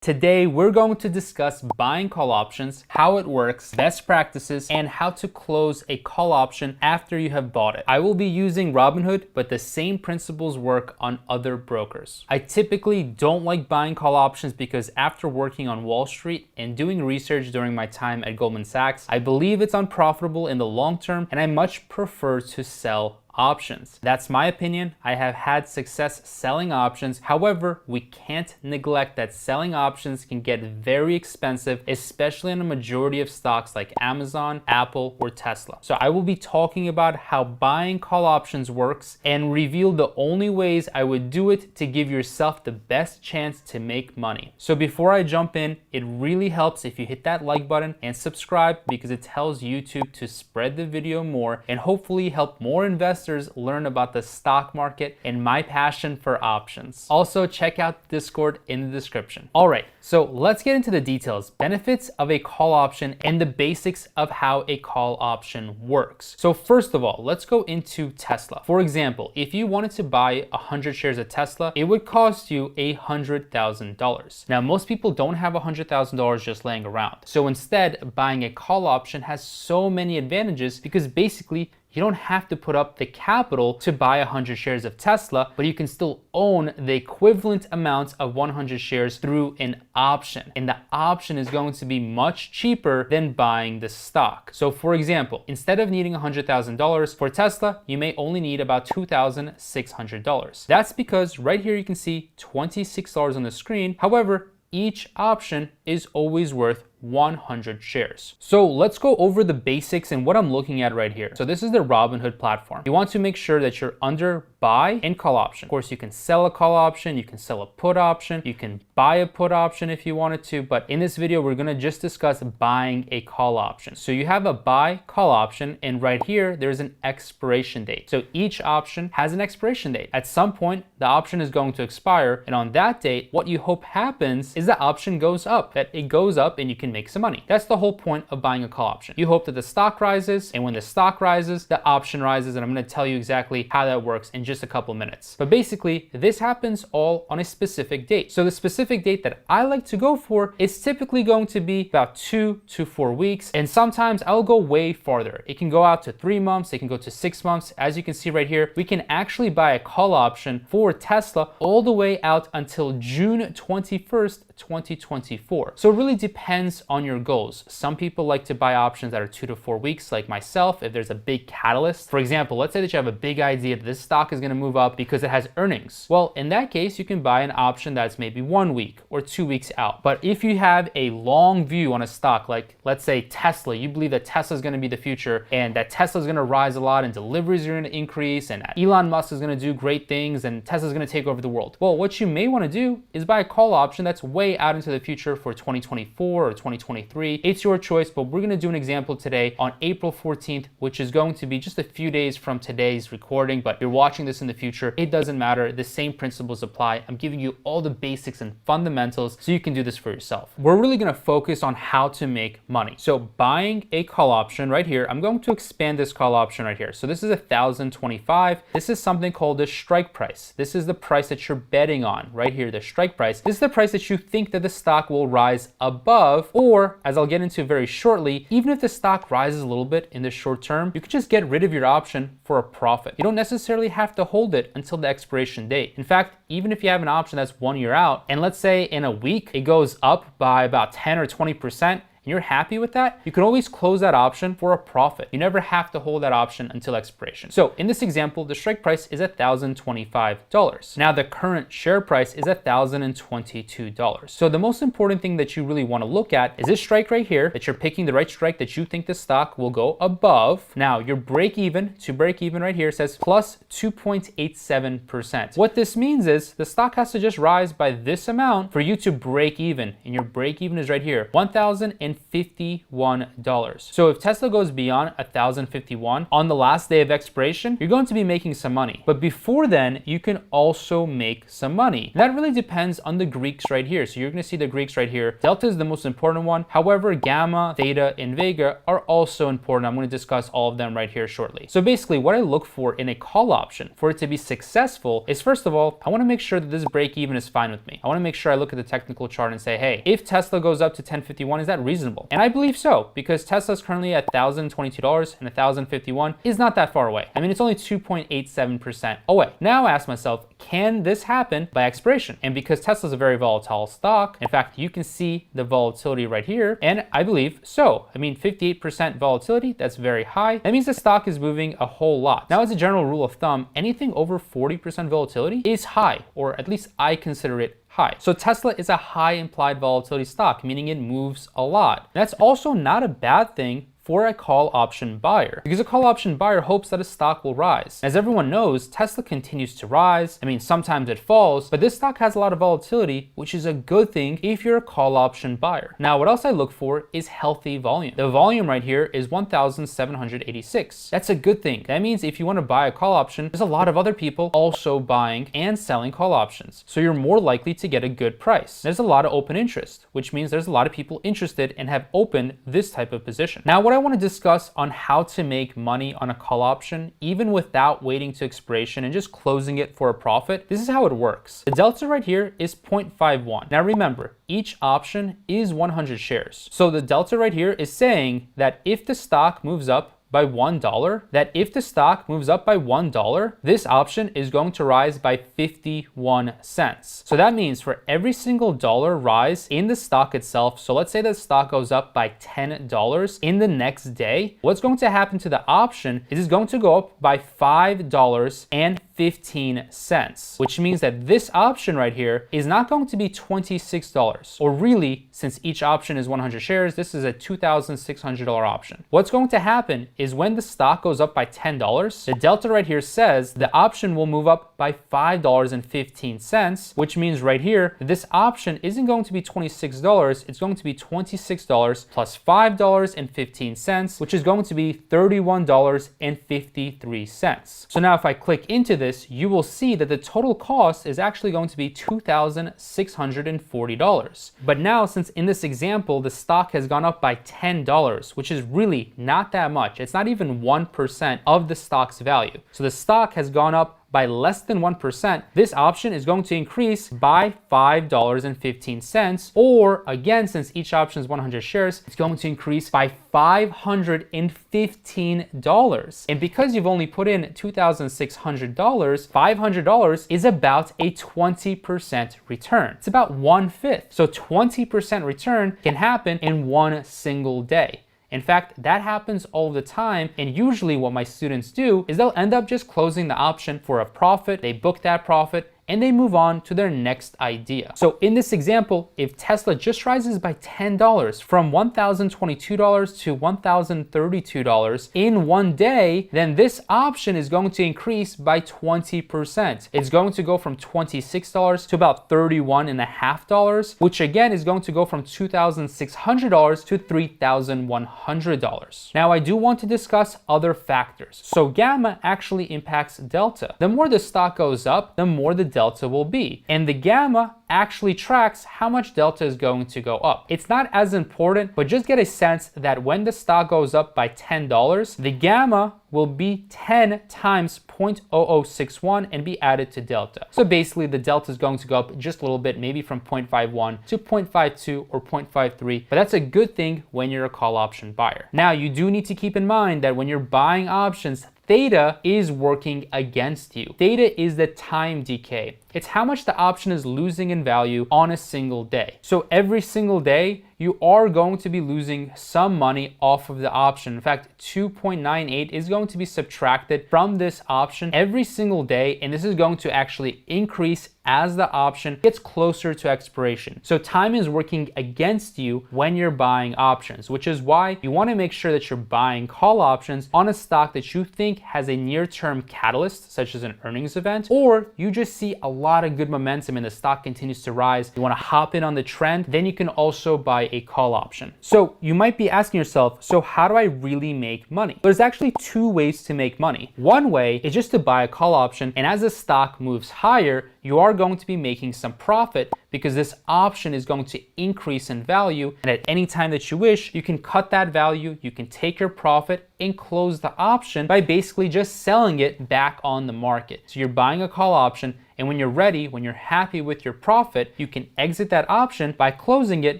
Today, we're going to discuss buying call options, how it works, best practices, and how to close a call option after you have bought it. I will be using Robinhood, but the same principles work on other brokers. I typically don't like buying call options because after working on Wall Street and doing research during my time at Goldman Sachs, I believe it's unprofitable in the long term, and I much prefer to sell options. That's my opinion. I have had success selling options. However, we can't neglect that selling options can get very expensive, especially on a majority of stocks like Amazon, Apple, or Tesla. So I will be talking about how buying call options works and reveal the only ways I would do it to give yourself the best chance to make money. So before I jump in, it really helps if you hit that like button and subscribe because it tells YouTube to spread the video more and hopefully help more investors learn about the stock market and my passion for options. Also, check out Discord in the description. All right, so let's get into the details, benefits of a call option, and the basics of how a call option works. So first of all, let's go into Tesla. For example, if you wanted to buy 100 shares of Tesla, it would cost you $100,000. Now, most people don't have $100,000 just laying around. So instead, buying a call option has so many advantages because basically, you don't have to put up the capital to buy 100 shares of Tesla, but you can still own the equivalent amount of 100 shares through an option. And the option is going to be much cheaper than buying the stock. So for example, instead of needing $100,000 for Tesla, you may only need about $2,600. That's because right here you can see $26 on the screen. However, each option is always worth 100 shares. So let's go over the basics and what I'm looking at right here. So this is the Robinhood platform. You want to make sure that you're under buy and call option. Of course, you can sell a call option, you can sell a put option, you can buy a put option if you wanted to, but in this video, we're gonna just discuss buying a call option. So you have a buy call option, and right here, there's an expiration date. So each option has an expiration date. At some point, the option is going to expire, and on that date, what you hope happens is the option goes up, that it goes up and you can make some money. That's the whole point of buying a call option. You hope that the stock rises, and when the stock rises, the option rises, and I'm gonna tell you exactly how that works in just a couple minutes. But basically, this happens all on a specific date. So the specific date that I like to go for is typically going to be about 2 to 4 weeks, and sometimes I'll go way farther. It can go out to 3 months, it can go to 6 months. As you can see right here, we can actually buy a call option for Tesla all the way out until June 21st, 2024. So it really depends on your goals. Some people like to buy options that are 2 to 4 weeks, like myself, if there's a big catalyst. For example, let's say that you have a big idea that this stock is going to move up because it has earnings. Well, in that case, you can buy an option that's maybe 1 week or 2 weeks out. But if you have a long view on a stock, like let's say Tesla, you believe that Tesla is going to be the future and that Tesla is going to rise a lot and deliveries are going to increase and Elon Musk is going to do great things and Tesla is going to take over the world. Well, what you may want to do is buy a call option that's way out into the future for 2024 or 2023. It's your choice, but we're going to do an example today on April 14th, which is going to be just a few days from today's recording, but if you're watching this in the future, it doesn't matter. The same principles apply. I'm giving you all the basics and fundamentals so you can do this for yourself. We're really going to focus on how to make money. So buying a call option right here, I'm going to expand this call option right here. So this is 1,025. This is something called the strike price. This is the price that you're betting on right here, the strike price. This is the price that you think that the stock will rise above, or as I'll get into very shortly, even if the stock rises a little bit in the short term, you could just get rid of your option for a profit. You don't necessarily have to hold it until the expiration date. In fact, even if you have an option that's 1 year out, and let's say in a week, it goes up by about 10 or 20%, and you're happy with that, you can always close that option for a profit. You never have to hold that option until expiration. So in this example, the strike price is $1,025. Now the current share price is $1,022. So the most important thing that you really want to look at is this strike right here, that you're picking the right strike that you think the stock will go above. Now your break even right here says plus 2.87%. What this means is the stock has to just rise by this amount for you to break even, and your break even is right here, $1,000. $1,051. So if Tesla goes beyond 1,051 on the last day of expiration, you're going to be making some money. But before then, you can also make some money. That really depends on the Greeks right here. So you're going to see the Greeks right here. Delta is the most important one. However, gamma, theta, and vega are also important. I'm going to discuss all of them right here shortly. So basically what I look for in a call option for it to be successful is, first of all, I want to make sure that this break even is fine with me. I want to make sure I look at the technical chart and say, hey, if Tesla goes up to 1051, is that reasonable? And I believe so, because Tesla's currently at $1,022 and 1,051 is not that far away. I mean, it's only 2.87% away. Now I ask myself, can this happen by expiration? And because Tesla's a very volatile stock, in fact, you can see the volatility right here, and I believe so. I mean, 58% volatility, that's very high. That means the stock is moving a whole lot. Now, as a general rule of thumb, anything over 40% volatility is high, or at least I consider it high. So Tesla is a high implied volatility stock, meaning it moves a lot. That's also not a bad thing for a call option buyer, because a call option buyer hopes that a stock will rise. As everyone knows, Tesla continues to rise. I mean, sometimes it falls, but this stock has a lot of volatility, which is a good thing if you're a call option buyer. Now, what else I look for is healthy volume. The volume right here is 1,786. That's a good thing. That means if you want to buy a call option, there's a lot of other people also buying and selling call options. So you're more likely to get a good price. There's a lot of open interest, which means there's a lot of people interested and have opened this type of position. Now, what I want to discuss on how to make money on a call option, even without waiting to expiration and just closing it for a profit, this is how it works. The delta right here is 0.51. Now remember, each option is 100 shares. So the delta right here is saying that if the stock moves up by $1, that if the stock moves up by $1, this option is going to rise by 51 cents. So that means for every single dollar rise in the stock itself, so let's say the stock goes up by $10 in the next day, what's going to happen to the option is it's going to go up by $5.15, which means that this option right here is not going to be $26, or really, since each option is 100 shares, this is a $2,600 option. What's going to happen is when the stock goes up by $10, the delta right here says the option will move up by $5.15, which means right here, this option isn't going to be $26, it's going to be $26 plus $5.15, which is going to be $31.53. So now if I click into this, you will see that the total cost is actually going to be $2,640. But now, since in this example, the stock has gone up by $10, which is really not that much. It's not even 1% of the stock's value. So the stock has gone up by less than 1%, this option is going to increase by $5.15, or again, since each option is 100 shares, it's going to increase by $515. And because you've only put in $2,600, $500 is about a 20% return. It's about 1/5. So 20% return can happen in one single day. In fact, that happens all the time, and usually what my students do is they'll end up just closing the option for a profit, they book that profit, and they move on to their next idea. So in this example, if Tesla just rises by $10 from $1,022 to $1,032 in one day, then this option is going to increase by 20%. It's going to go from $26 to about $31.50, which again is going to go from $2,600 to $3,100. Now I do want to discuss other factors. So gamma actually impacts delta. The more the stock goes up, the more the delta will be. And the gamma actually tracks how much delta is going to go up. It's not as important, but just get a sense that when the stock goes up by $10, the gamma will be 10 times 0.0061 and be added to delta. So basically the delta is going to go up just a little bit, maybe from 0.51 to 0.52 or 0.53, but that's a good thing when you're a call option buyer. Now you do need to keep in mind that when you're buying options, theta is working against you. Theta is the time decay. It's how much the option is losing in value on a single day. So every single day, you are going to be losing some money off of the option. In fact, 2.98 is going to be subtracted from this option every single day, and this is going to actually increase as the option gets closer to expiration. So time is working against you when you're buying options, which is why you want to make sure that you're buying call options on a stock that you think has a near-term catalyst, such as an earnings event, or you just see a lot of good momentum and the stock continues to rise. You want to hop in on the trend, then you can also buy a call option. So you might be asking yourself, so how do I really make money? There's actually two ways to make money. One way is just to buy a call option, and as the stock moves higher, you are going to be making some profit because this option is going to increase in value. And at any time that you wish, you can cut that value, you can take your profit and close the option by basically just selling it back on the market. So you're buying a call option, and when you're ready, when you're happy with your profit, you can exit that option by closing it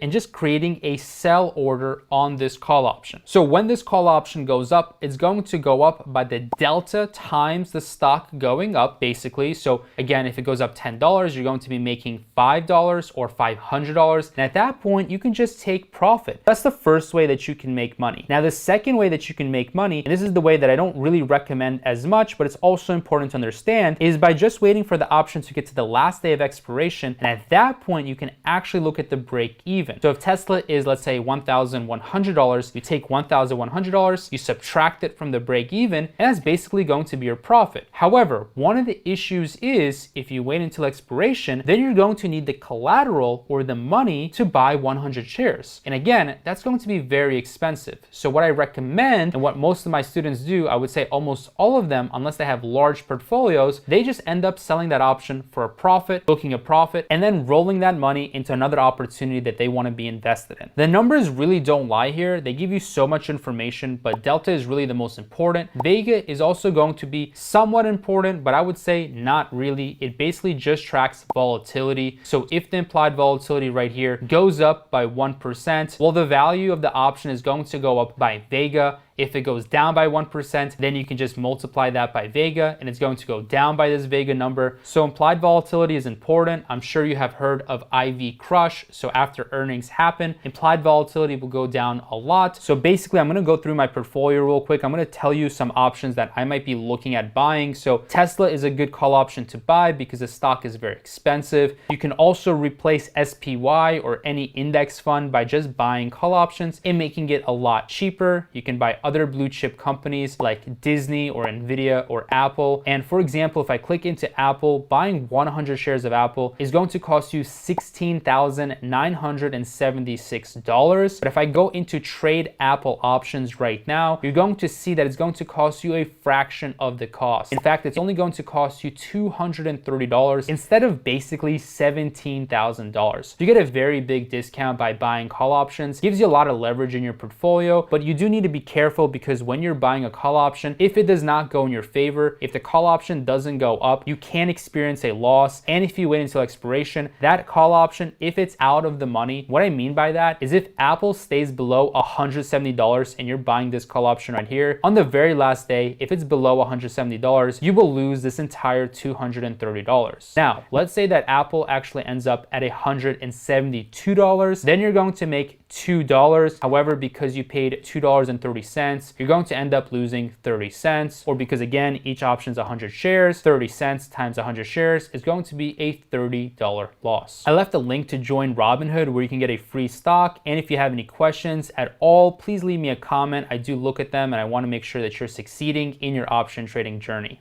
and just creating a sell order on this call option. So when this call option goes up, it's going to go up by the delta times the stock going up, basically. So again, if it goes up $10, you're going to be making $5 or $500. And at that point, you can just take profit. That's the first way that you can make money. Now, the second way that you can make money, and this is the way that I don't really recommend as much, but it's also important to understand, is by just waiting for the option to get to the last day of expiration. And at that point, you can actually look at the break even. So if Tesla is, let's say, $1,100, you take $1,100, you subtract it from the break even, and that's basically going to be your profit. However, one of the issues is if you wait until expiration, then you're going to need the collateral or the money to buy 100 shares. And again, that's going to be very expensive. So what I recommend, and what most of my students do, I would say almost all of them, unless they have large portfolios, they just end up selling that option for a profit, booking a profit, and then rolling that money into another opportunity that they want to be invested in. The numbers really don't lie here. They give you so much information, but delta is really the most important. Vega is also going to be somewhat important, but I would say not really. It basically just tracks volatility. So if the implied volatility right here goes up by 1%, well, the value of the option is going to go up by Vega. If it goes down by 1%, then you can just multiply that by Vega, and it's going to go down by this Vega number. So implied volatility is important. I'm sure you have heard of IV crush. So after earnings happen, implied volatility will go down a lot. So basically, I'm going to go through my portfolio real quick. I'm going to tell you some options that I might be looking at buying. So Tesla is a good call option to buy because the stock is very expensive. You can also replace SPY or any index fund by just buying call options and making it a lot cheaper. You can buy other blue chip companies like Disney or Nvidia or Apple. And for example, if I click into Apple, buying 100 shares of Apple is going to cost you $16,976. But if I go into trade Apple options right now, you're going to see that it's going to cost you a fraction of the cost. In fact, it's only going to cost you $230 instead of basically $17,000. You get a very big discount by buying call options. Gives you a lot of leverage in your portfolio, but you do need to be careful because when you're buying a call option, if it does not go in your favor, if the call option doesn't go up, you can experience a loss. And if you wait until expiration, that call option, if it's out of the money, what I mean by that is if Apple stays below $170 and you're buying this call option right here, on the very last day, if it's below $170, you will lose this entire $230. Now, let's say that Apple actually ends up at $172, then you're going to make $2. However, because you paid $2.30, you're going to end up losing 30 cents. Or because again, each option is 100 shares, 30 cents times 100 shares is going to be a $30 loss. I left a link to join Robinhood where you can get a free stock. And if you have any questions at all, please leave me a comment. I do look at them and I want to make sure that you're succeeding in your option trading journey.